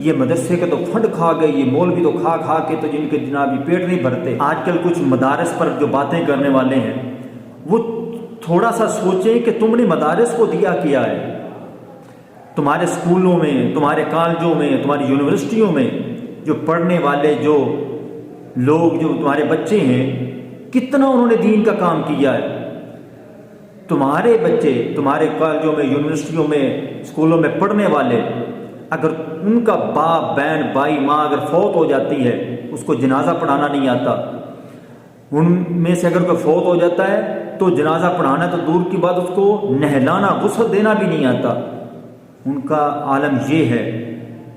یہ مدرسے کا تو فنڈ کھا گئے، یہ مولوی تو کھا کھا کے تو جن کے جناب پیٹ نہیں بھرتے۔ آج کل کچھ مدارس پر جو باتیں کرنے والے ہیں وہ تھوڑا سا سوچیں کہ تم نے مدارس کو دیا کیا ہے۔ تمہارے اسکولوں میں، تمہارے کالجوں میں، تمہاری یونیورسٹیوں میں جو پڑھنے والے جو لوگ، جو تمہارے بچے ہیں، کتنا انہوں نے دین کا کام کیا ہے۔ تمہارے بچے تمہارے کالجوں میں، یونیورسٹیوں میں، اسکولوں میں پڑھنے والے، اگر ان کا باپ، بہن، بھائی، ماں اگر فوت ہو جاتی ہے، اس کو جنازہ پڑھانا نہیں آتا، ان میں سے اگر کوئی فوت ہو جاتا ہے تو جنازہ پڑھانا تو دور کی بات، اس کو نہلانا، غسل دینا بھی نہیں آتا۔ ان کا عالم یہ ہے۔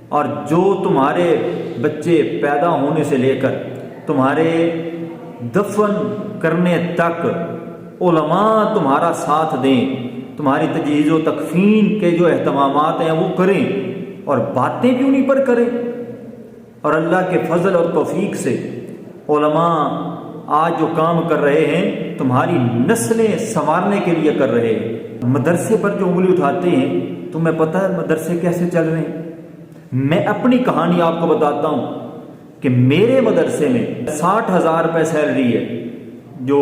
اور جو تمہارے بچے پیدا ہونے سے لے کر تمہارے دفن کرنے تک علماء تمہارا ساتھ دیں، تمہاری تجہیز و تکفین کے جو اہتمامات ہیں وہ کریں، اور باتیں بھی انہیں پر کریں۔ اور اللہ کے فضل اور توفیق سے علماء آج جو کام کر رہے ہیں تمہاری نسلیں سنوارنے کے لیے کر رہے ہیں۔ مدرسے پر جو انگلی اٹھاتے ہیں، تمہیں پتہ ہے مدرسے کیسے چل رہے ہیں؟ میں اپنی کہانی آپ کو بتاتا ہوں کہ میرے مدرسے میں 60,000 روپے سیلری ہے جو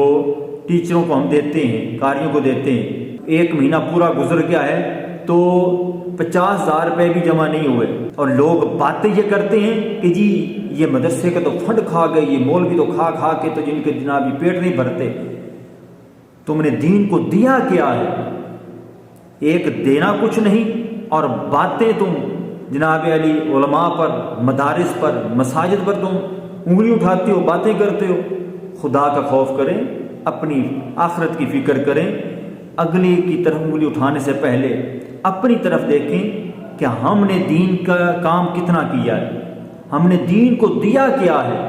ٹیچروں کو ہم دیتے ہیں، قاریوں کو دیتے ہیں۔ ایک مہینہ پورا گزر گیا ہے تو 50,000 روپے بھی جمع نہیں ہوئے، اور لوگ باتیں یہ کرتے ہیں کہ جی یہ مدرسے کا تو فنڈ کھا گئے، یہ مولوی تو کھا کھا کے تو جن کے جناب پیٹ نہیں بھرتے۔ تم نے دین کو دیا کیا ہے؟ ایک دینا کچھ نہیں، اور باتیں تم جناب علی علماء پر، مدارس پر، مساجد پر تم انگلی اٹھاتے ہو، باتیں کرتے ہو۔ خدا کا خوف کریں، اپنی آخرت کی فکر کریں، اگلے کی طرف انگلی اٹھانے سے پہلے اپنی طرف دیکھیں کہ ہم نے دین کا کام کتنا کیا ہے، ہم نے دین کو دیا کیا ہے۔